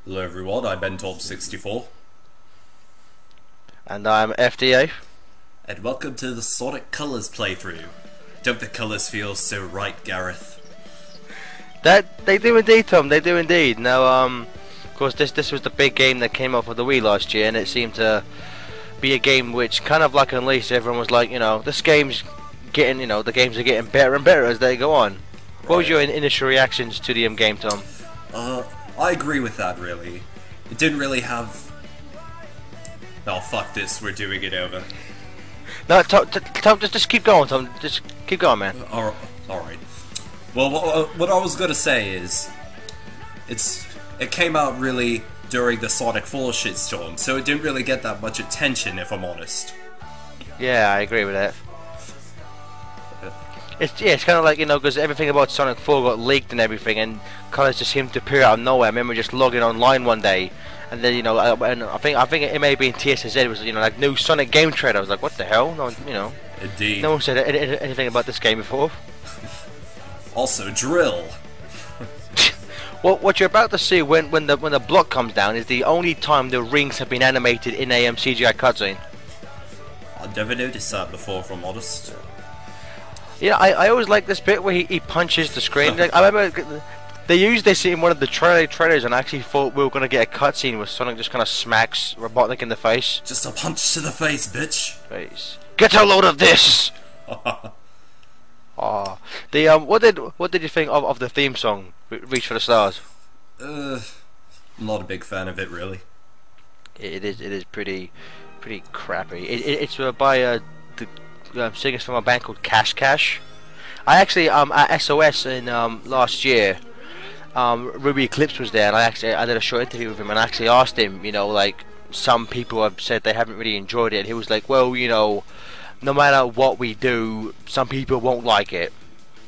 Hello everyone, I'm BenTop64, And I'm FDA. and welcome to the Sonic Colors playthrough. Don't the colors feel so right, Gareth? That they do indeed, Tom. They do indeed. Now, of course, this was the big game that came out for the Wii last year, and it seemed to be a game which kind of like Unleashed. Everyone was like, this game's getting, the games are getting better and better as they go on. What was your initial reactions to the game, Tom? I agree with that, really. It didn't really have... Oh, fuck this, we're doing it over. No, Tom, just keep going, Tom. Just keep going, man. Alright. Well, what I was gonna say is... It came out really during the Sonic 4 shitstorm, so it didn't really get that much attention, if I'm honest. Yeah, I agree with that. It's kind of like, because everything about Sonic 4 got leaked and everything, and colors just seemed to appear out of nowhere. I remember just logging online one day, and then, and I think it may be in TSZ, it was, like, new Sonic game trailer. I was like, what the hell? No, Indeed. no one said anything about this game before. Also, Drill. Well, what you're about to see when the block comes down is the only time the rings have been animated in a CGI cutscene. I've never noticed that before, if I'm honest. Yeah, I always like this bit where he punches the screen. Like, I remember they used this in one of the trailers, and I actually thought we were going to get a cutscene where Sonic just kind of smacks Robotnik in the face. Just a punch to the face, bitch. Get a load of this! What did you think of the theme song, Reach for the Stars? I'm not a big fan of it, really. It is pretty crappy. It's by the singers from a band called Cash Cash. I actually at SOS in last year, Ruby Eclipse was there, and I did a short interview with him, and I actually asked him, like, some people have said they haven't really enjoyed it, and he was like, well, no matter what we do, some people won't like it.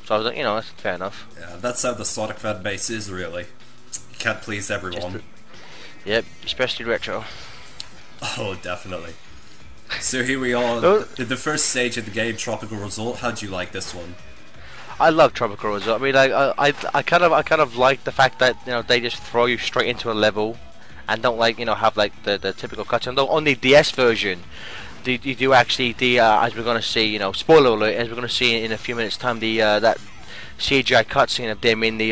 So I was like, that's fair enough. Yeah, that's how the Sonic fan base is, really. You can't please everyone. Yep, especially retro. Oh, definitely. So here we are, in the first stage of the game, Tropical Resort. How'd you like this one? I love Tropical Resort. I mean, I kind of like the fact that they just throw you straight into a level, and don't have like the typical cutscene. Though on the DS version, you do actually as we're gonna see, spoiler alert, as we're gonna see in a few minutes time, that CGI cutscene of them in the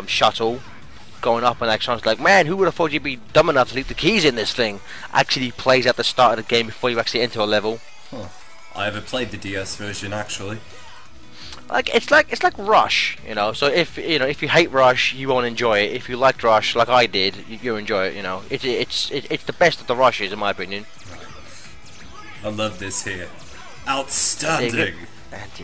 shuttle going up, and like sounds like, man, who would have thought you'd be dumb enough to leave the keys in this thing? Actually plays at the start of the game before you actually enter a level. Huh. I haven't played the DS version, actually. Like it's like Rush, So if you hate Rush, you won't enjoy it. If you liked Rush, like I did, you'll enjoy it. It's the best of the Rushes, in my opinion. I love this here. Outstanding.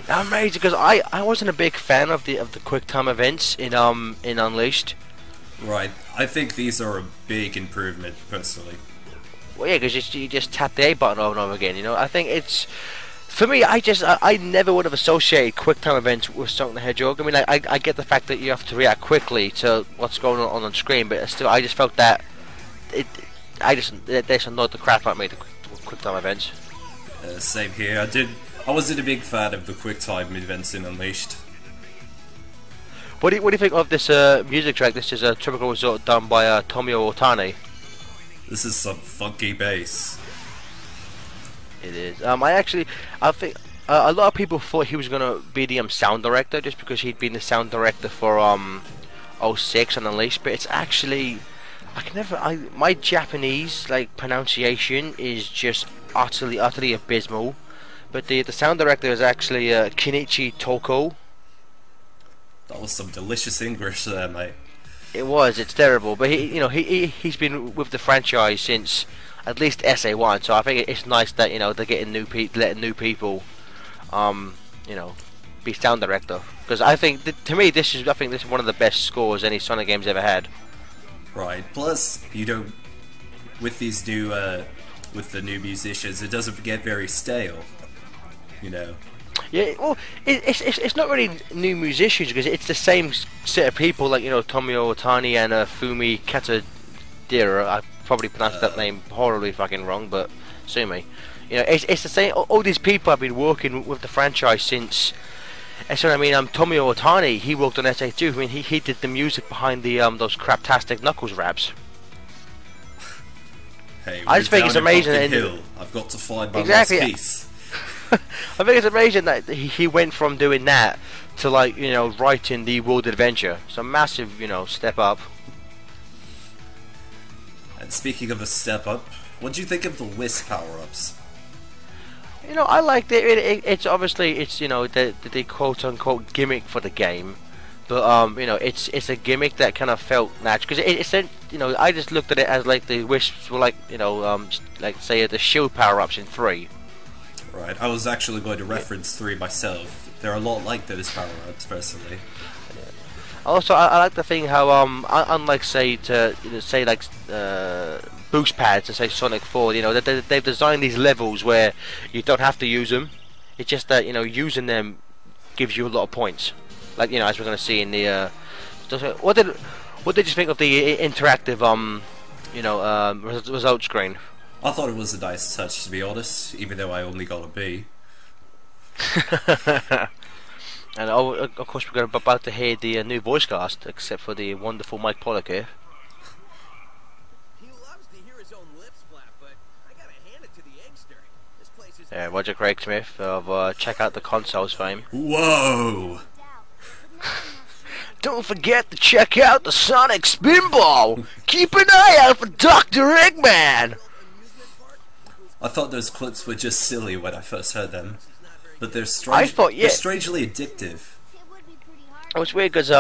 Amazing, because I wasn't a big fan of the quick time events in Unleashed. Right, I think these are a big improvement, personally. Well, yeah, because you just tap the A button over and over again. I think it's, for me, I never would have associated quick time events with Sonic the Hedgehog. I mean, I get the fact that you have to react quickly to what's going on screen, but still, I just felt that they just annoyed the crap out of me, the quick time events. Same here. I wasn't a big fan of the quick time events in Unleashed. What do you think of this music track? This is a Tropical Resort done by Tomio Otani. This is some funky bass. It is. I think a lot of people thought he was gonna be the sound director, just because he'd been the sound director for '06 and Unleashed. But it's actually, my Japanese pronunciation is just utterly abysmal. But the sound director is actually Kenichi Toko. That was some delicious English there, mate. It was. It's terrible, but he's been with the franchise since at least SA1. So I think it's nice that they're getting letting new people, be sound director. Because I think to me this is one of the best scores any Sonic game's ever had. Right. Plus, with these new with the new musicians, it doesn't get very stale. Yeah, well, it's not really new musicians, because it's the same set of people, like Tomio Otani and Fumi Katadira. I probably pronounced that name horribly fucking wrong, but sue me. It's the same. All these people have been working with the franchise since. And so Tomio Otani, he worked on SA2. I mean, he did the music behind the those craptastic Knuckles raps. Hey, I we're just think down it's in amazing Pumpkin that Hill. I've got to find my Exactly. lost piece. I think it's amazing that he went from doing that to, like, you know, writing the World Adventure. It's a massive, you know, step up. And speaking of a step up, what do you think of the Wisp power-ups? You know, I liked it. It's obviously, it's, you know, the quote unquote gimmick for the game, but you know, it's a gimmick that kind of felt natural because it's you know, I just looked at it as like the wisps were like, you know, like say the shield power ups in 3. Right, I was actually going to reference 3 myself. They're a lot like those power-ups, personally. Also, I like the thing how unlike say to, you know, say like boost pads to say Sonic 4, you know, they've designed these levels where you don't have to use them. It's just that, you know, using them gives you a lot of points. Like, you know, as we're going to see in the what did you think of the interactive you know, result screen? I thought it was a nice touch, to be honest, even though I only got a B. And of course we're about to hear the new voice cast, except for the wonderful Mike Pollock here. He loves to hear his own lips flap, but I gotta hand it to the youngster. This place is Roger Craig Smith of Check Out the Consoles fame. Whoa! Don't forget to check out the Sonic Spinball! Keep an eye out for Dr. Eggman! I thought those clips were just silly when I first heard them, but they're they're strangely addictive. Oh, it's weird because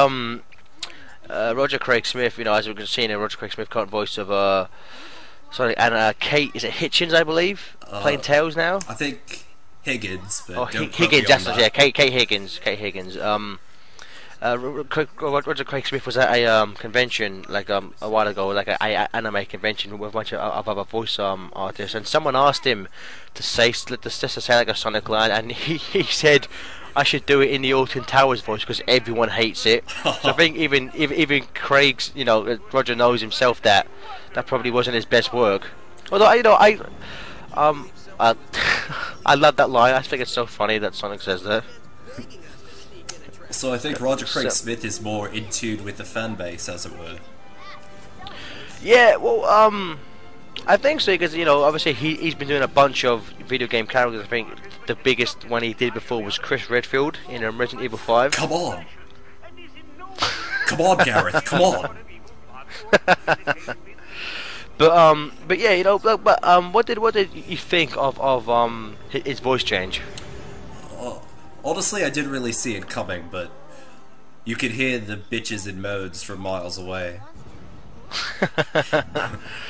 Roger Craig Smith, you know, as we can see in Roger Craig Smith current voice of sorry, and Kate, is it Hitchens, I believe, playing Tails now? I think Higgins, but Oh, don't quote Higgins, me on that's that. yeah, Kate Higgins, Roger Craig Smith was at a convention like a while ago, like a anime convention with a bunch of other voice artists, and someone asked him to say like a Sonic line, and he said, I should do it in the Alton Towers voice because everyone hates it. So I think even Craig's, you know, Roger knows himself that probably wasn't his best work. Although, you know, I love that line. I think it's so funny that Sonic says that. So I think Roger Craig Smith is more in tune with the fan base, as it were. Yeah, well, I think so because, you know, obviously he's been doing a bunch of video game characters. I think the biggest one he did before was Chris Redfield in Resident Evil 5. Come on! Come on, Gareth, come on! But yeah, you know, what did you think of his voice change? Honestly, I didn't really see it coming, but you could hear the bitches and modes from miles away.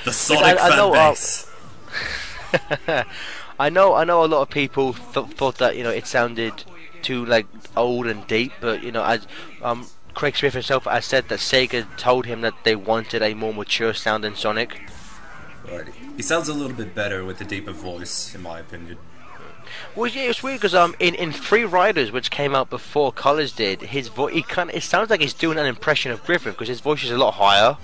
The Sonic fan base. I know a lot of people thought that, you know, it sounded too like old and deep, but, you know, as Craig Smith himself has said that Sega told him that they wanted a more mature sounding Sonic. Right. He sounds a little bit better with a deeper voice, in my opinion. Well, yeah, it's weird because in Free Riders, which came out before Colors did, his voice it sounds like he's doing an impression of Griffith because his voice is a lot higher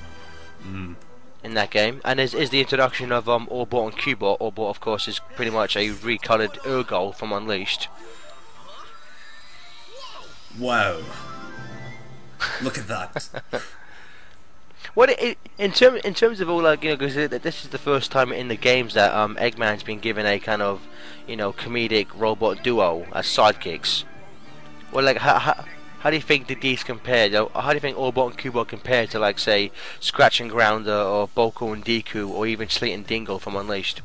in that game. And is the introduction of Orbot and Cubot. Orbot, of course, is pretty much a recolored Urgol from Unleashed. Wow! Look at that. What in terms of all, like, you know, because this is the first time in the games that Eggman's been given a kind of, you know, comedic robot duo as sidekicks. Well, like, how do you think these compare? You know, how do you think Orbot and Cubot compare to, like, say, Scratch and Grounder or Boko and Deku or even Sleet and Dingle from Unleashed?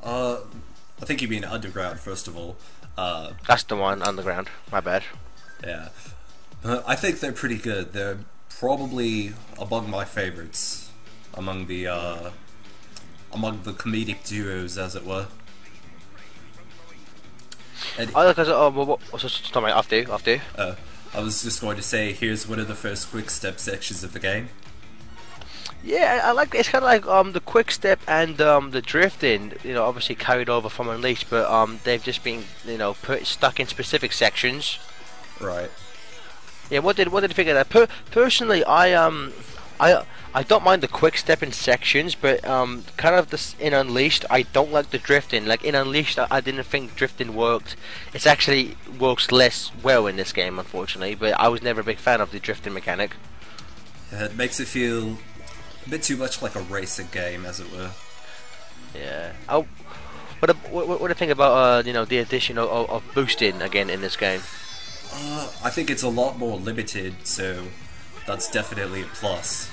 I think you mean Underground, first of all. That's the one, Underground. My bad. Yeah. I think they're pretty good. They're probably among my favorites among the comedic duos, as it were. And Sorry, after you. I was just going to say, here's one of the first quick step sections of the game. Yeah, I like it's kind of like the quick step and the drifting. You know, obviously carried over from Unleashed, but they've just been, you know, stuck in specific sections. Right. Yeah, what did you think of that? Personally, I don't mind the quick step in sections, but kind of this in Unleashed, I don't like the drifting. Like in Unleashed, I didn't think drifting worked. It actually works less well in this game, unfortunately. But I was never a big fan of the drifting mechanic. It makes it feel a bit too much like a racing game, as it were. Yeah. Oh, what do you think about you know, the addition of boosting again in this game? I think it's a lot more limited, so that's definitely a plus.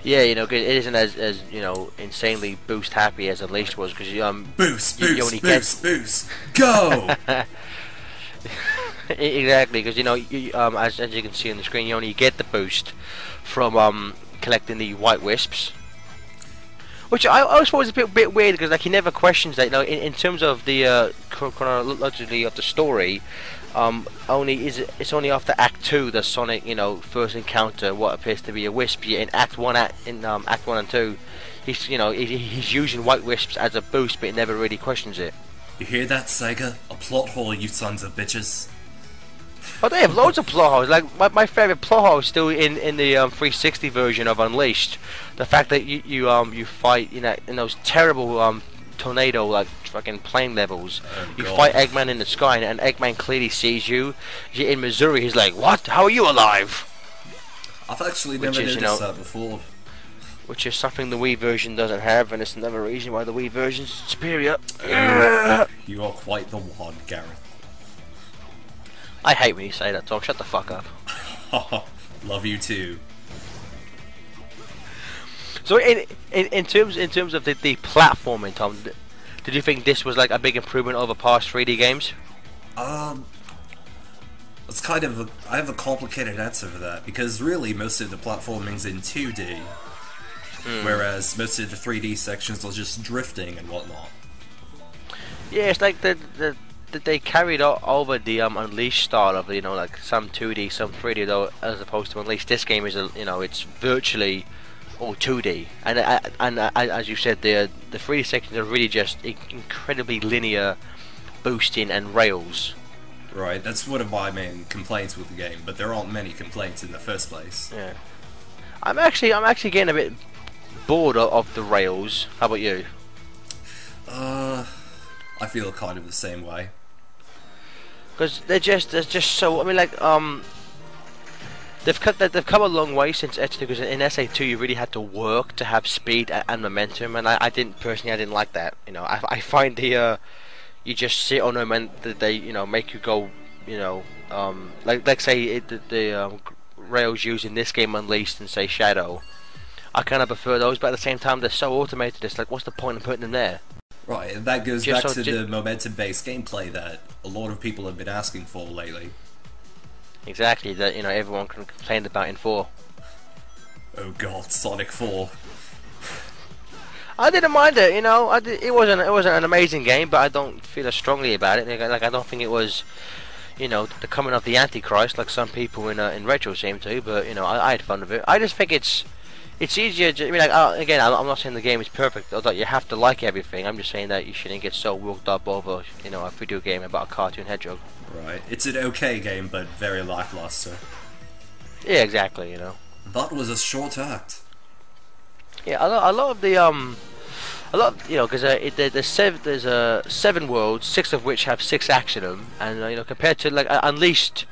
Yeah, you know, it isn't as you know, insanely boost happy as Unleashed was, because Boost, you boost, only boost, boost, go! Exactly, because you know, as you can see on the screen, you only get the boost from collecting the white wisps, which I always thought was a bit weird, because like he never questions that. You know, in terms of the chronologically of the story, it's only after Act 2 that Sonic, you know, first encounter what appears to be a wisp. In Act 1 and 2, he's, you know, he's using white wisps as a boost, but he never really questions it. You hear that, Sega? A plot hole, you sons of bitches. Oh, they have loads of plot holes. Like my favorite plot hole is still in the 360 version of Unleashed. The fact that you fight, you know, in those terrible tornado like fucking plane levels. Oh, you God. fight Eggman in the sky, and Eggman clearly sees you. You're in Missouri. He's like, "What? How are you alive?" I've actually Which never is, noticed you know, that before. Which is something the Wii version doesn't have, and it's another reason why the Wii version's superior. You are quite the one, Gareth. I hate when you say that, Tom. Shut the fuck up. Love you too. So in terms of the platforming, Tom, did you think this was like a big improvement over past 3D games? It's kind of I have a complicated answer for that, because really most of the platforming's in 2D, whereas most of the 3D sections are just drifting and whatnot. Yeah, it's like they carried over the Unleashed style of, you know, like some 2D, some 3D, though, as opposed to Unleashed. This game is you know, it's virtually all 2D, and as you said, the 3D sections are really just incredibly linear boosting and rails. Right, that's one of my main complaints with the game, but there aren't many complaints in the first place. Yeah, I'm actually getting a bit bored of the rails. How about you? I feel kind of the same way. Because they're just so. I mean, like they've come a long way since S2, because in SA2 you really had to work to have speed and momentum, and I didn't like that. You know, I find the you just sit on them and they, you know, make you go, you know, like say the rails used in this game Unleashed and say Shadow. I kind of prefer those, but at the same time they're so automated. It's like, what's the point of putting them there? Right, and that goes Just back so to the momentum-based gameplay that a lot of people have been asking for lately. Exactly, that, you know, everyone complained about in 4. Oh god, Sonic 4. I didn't mind it, you know. It wasn't an amazing game, but I don't feel as strongly about it. Like I don't think it was, you know, the coming of the Antichrist like some people in retro seem to. But you know, I had fun with it. I just think it's easier. I mean, like, again, I'm not saying the game is perfect, although you have to like everything. I'm just saying that you shouldn't get so worked up over, you know, a video game about a cartoon hedgehog. Right, it's an okay game, but very lackluster. Yeah, exactly. You know. That was a short act. Yeah, a lot of the you know, because there's 7 worlds, 6 of which have 6 acts in them, and you know, compared to like Unleashed,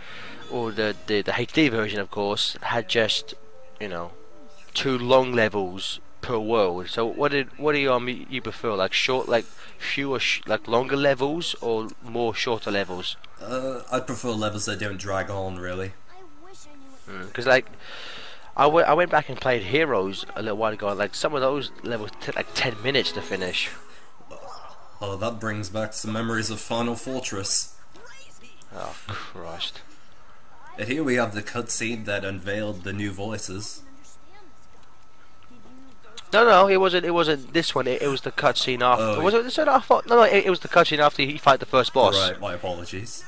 or the HD version, of course, had just, you know, 2 long levels per world. So what do you prefer, like fewer like longer levels, or more shorter levels? I prefer levels that don't drag on, really. Because like I went back and played Heroes a little while ago, and like some of those levels took like 10 minutes to finish. Oh, that brings back some memories of Final Fortress. Oh Christ. And here we have the cutscene that unveiled the new voices. No, it wasn't this one. It was the cutscene after. Oh, was it this one? I thought, no, it was the cutscene after you fight the first boss. Right, my apologies.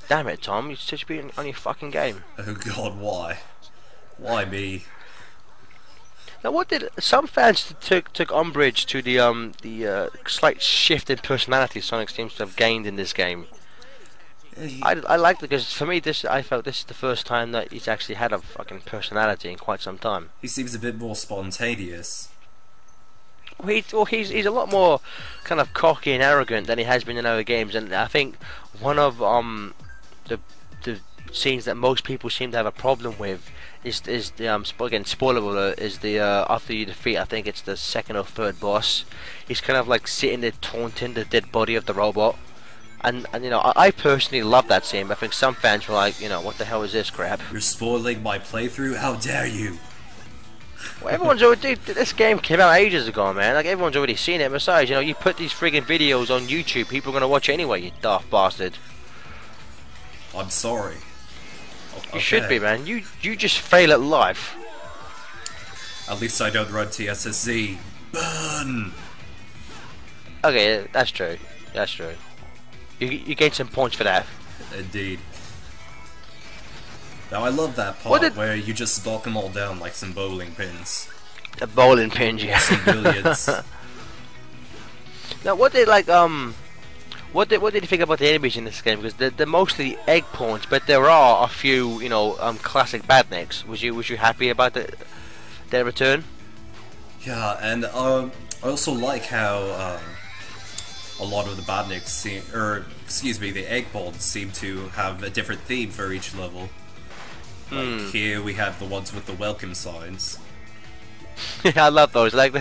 Damn it, Tom! You should be on your fucking game. Oh god, why? Why me? Now, what did some fans took umbrage to the slight shift in personality Sonic seems to have gained in this game? I liked it, because for me, I felt this is the first time that he's actually had a fucking personality in quite some time. He seems a bit more spontaneous. Well, he's a lot more kind of cocky and arrogant than he has been in other games, and I think one of the scenes that most people seem to have a problem with is the again, spoiler alert, is the after you defeat, I think it's the second or third boss, he's kind of like sitting there taunting the dead body of the robot. And you know, I personally love that scene. I think some fans were like, you know, what the hell is this crap? You're spoiling my playthrough? How dare you? Well, everyone's already, this game came out ages ago, man. Like, everyone's already seen it. Besides, you know, you put these friggin' videos on YouTube, people are gonna watch it anyway, you daft bastard. I'm sorry. You should be, man. You just fail at life. At least I don't run TSSZ. Burn! Okay, that's true. That's true. You gain some points for that. Indeed. Now I love that part where you just knock them all down like some bowling pins. A bowling pin, yeah. Some billiards. Now, what did you think about the enemies in this game? Because they're mostly egg pawns, but there are a few, you know, classic badniks. Was you happy about their return? Yeah, and I also like how a lot of the badniks seem, or excuse me, the egg pawns seem to have a different theme for each level. Like here we have the ones with the welcome signs. I love those. Like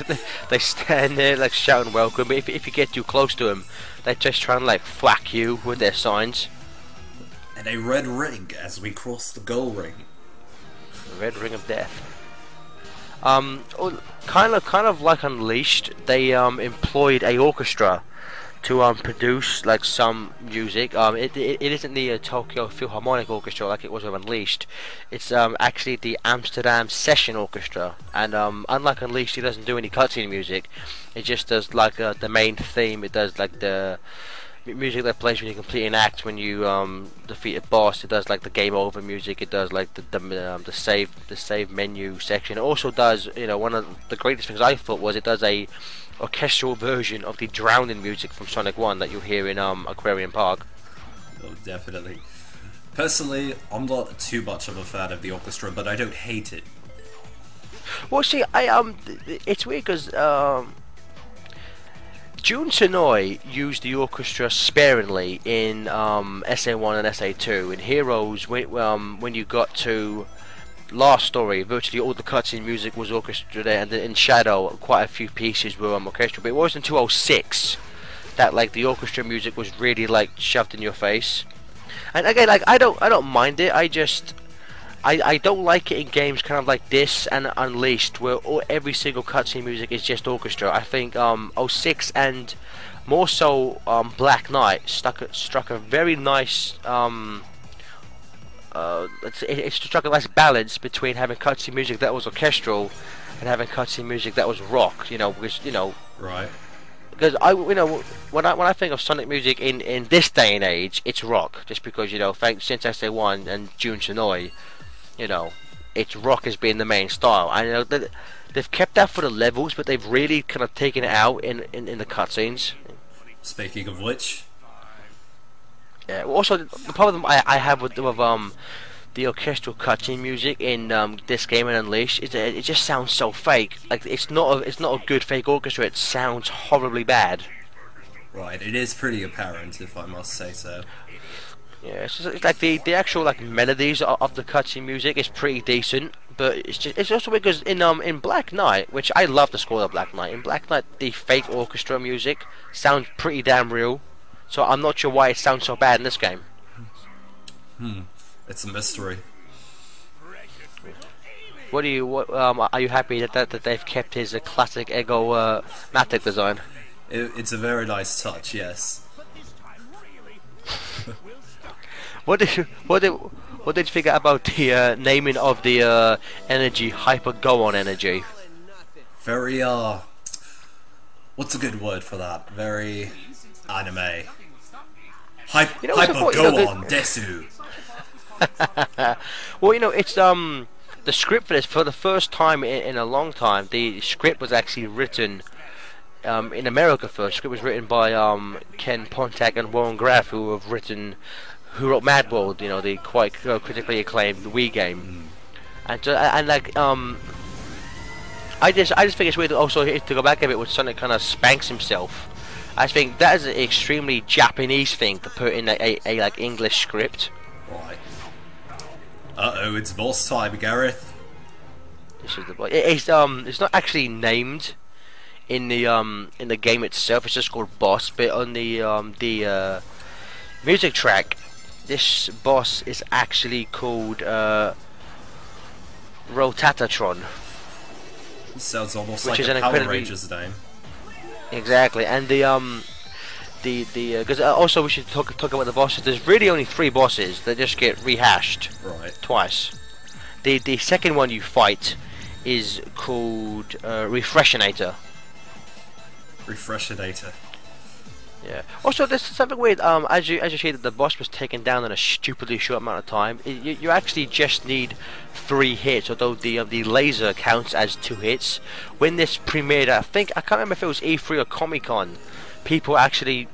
they stand there like shouting welcome, but if you get too close to them, they just try and like whack you with their signs. And a red ring as we cross the goal ring. The red ring of death. Kind of like Unleashed, they employed a orchestra to produce like some music. It isn't the Tokyo Philharmonic Orchestra like it was with Unleashed. It's actually the Amsterdam Session Orchestra, and unlike Unleashed, it doesn't do any cutscene music. It just does like the main theme. It does like the music that plays when you complete an act, when you defeat a boss. It does like the game over music. It does like the save menu section. It also does, you know, one of the greatest things I thought was it does a orchestral version of the Drowning music from Sonic 1 that you'll hear in Aquarium Park. Oh, definitely. Personally, I'm not too much of a fan of the orchestra, but I don't hate it. Well, see, it's weird because Jun Senoi used the orchestra sparingly in SA1 and SA2. In Heroes, when you got to Last Story, virtually all the cutscene music was orchestra there, and in Shadow, quite a few pieces were orchestral. But it wasn't until 06 that like the orchestra music was really like shoved in your face. And again, like I don't mind it. I don't like it in games kind of like this and Unleashed, where every single cutscene music is just orchestra. I think 06 and more so Black Knight struck a very nice it struck a nice balance between having cutscene music that was orchestral and having cutscene music that was rock. You know, because you know, right. Because when I think of Sonic music in this day and age, it's rock. Just because, you know, since SA1 and Jun Senoi, you know, it's rock as being the main style. I know that they've kept that for the levels, but they've really kind of taken it out in the cutscenes. Speaking of which, yeah. Also, the problem I have with the orchestral cutscene music in this game and Unleashed is that it just sounds so fake. Like it's not a good fake orchestra. It sounds horribly bad. Right, it is pretty apparent, if I must say so. Yeah, it's like the actual like melodies of the cutscene music is pretty decent, but it's also because in Black Knight, which I love the score of Black Knight. In Black Knight, the fake orchestra music sounds pretty damn real. So I'm not sure why it sounds so bad in this game. It's a mystery. Are you happy that they've kept his classic Ego Matic design? It's a very nice touch, yes. What did you figure about the naming of the energy Hyper Go-On energy? Very what's a good word for that? Very anime. Hyper Go-On Desu. Well, you know, it's the script for this, for the first time in a long time, the script was actually written in America first. The script was written by Ken Pontac and Warren Graff, who wrote Mad World, you know, the quite critically acclaimed Wii game. And like I just think it's weird also to go back a bit when Sonic kind of spanks himself. I think that is an extremely Japanese thing to put in a like English script. Right. Uh-oh, it's boss time, Gareth. This is the boss. It's not actually named in the game itself. It's just called boss. But on the music track, this boss is actually called Rotatatron. Sounds almost Which like is a an Power incredibly- Rangers name. Exactly, and because also we should talk about the bosses. There's really only 3 bosses that just get rehashed Right. twice. The second one you fight is called Refreshinator. Refreshinator. Yeah. Also, there's something weird. As you see that the boss was taken down in a stupidly short amount of time. You actually just need 3 hits, although the laser counts as 2 hits. When this premiered, I can't remember if it was E3 or Comic Con. People actually,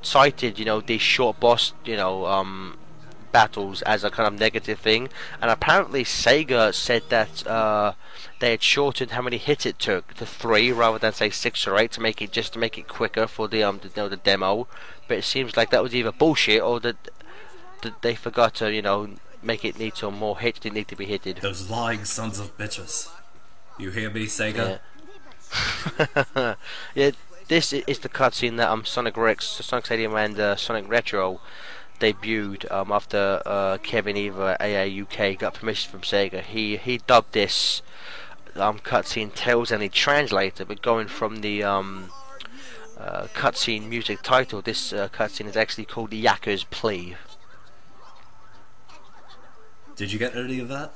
cited, these short boss, battles as a kind of negative thing, and apparently Sega said that they had shortened how many hits it took to 3 rather than say 6 or 8 to make it quicker for the demo. But it seems like that was either bullshit or that they forgot to make it need some more hits that need to be hitted. Those lying sons of bitches. You hear me, Sega? Yeah. Yeah, this is the cutscene that Sonic Stadium and Sonic Retro debuted after Kevin Eva AA UK got permission from Sega. He dubbed this cutscene Tails Any Translator, but going from the cutscene music title, this cutscene is actually called Yakker's Plea. Did you get any of that?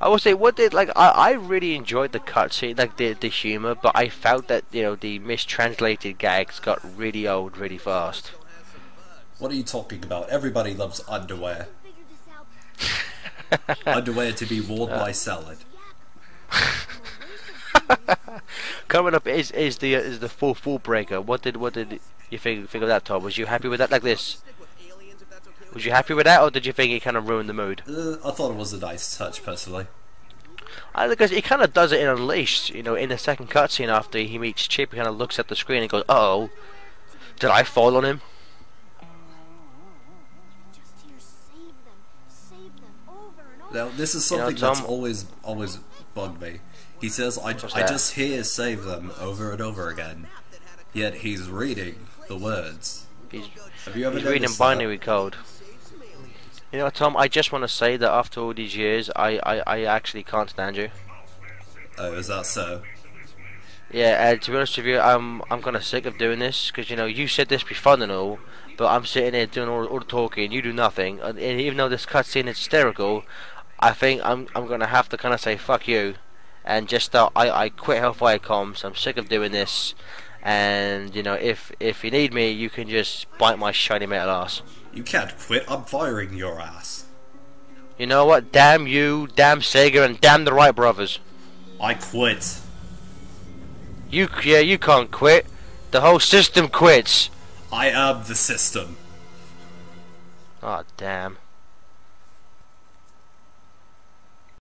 I will say, I really enjoyed the cutscene, like the humor, but I felt that the mistranslated gags got really old really fast. What are you talking about? Everybody loves underwear. Underwear to be worn by salad. Coming up is the full breaker. What did you think of that, Tom? Was you happy with that? Like this? Was you happy with that, or did you think it kind of ruined the mood? I thought it was a nice touch, personally. Because he kind of does it in Unleashed, in the second cutscene after he meets Chip. He kind of looks at the screen and goes, "Oh, did I fall on him?" Now, this is something Tom, that's always bugged me. He says, I just hear save them over and over again. Yet he's reading the words. Have you ever He's reading noticed binary code. Tom, I just want to say that after all these years, I actually can't stand you. Oh, is that so? Yeah, to be honest with you, I'm kind of sick of doing this, because you said this be fun and all, but I'm sitting here doing all the talking, you do nothing, and even though this cutscene is hysterical, I think I'm gonna have to kind of say fuck you, and just start. I quit Hellfire Comms. I'm sick of doing this, and if you need me, you can just bite my shiny metal ass. You can't quit. I'm firing your ass. You know what? Damn you, damn Sega, and damn the Wright brothers. I quit. You can't quit. The whole system quits. I am the system. Oh damn.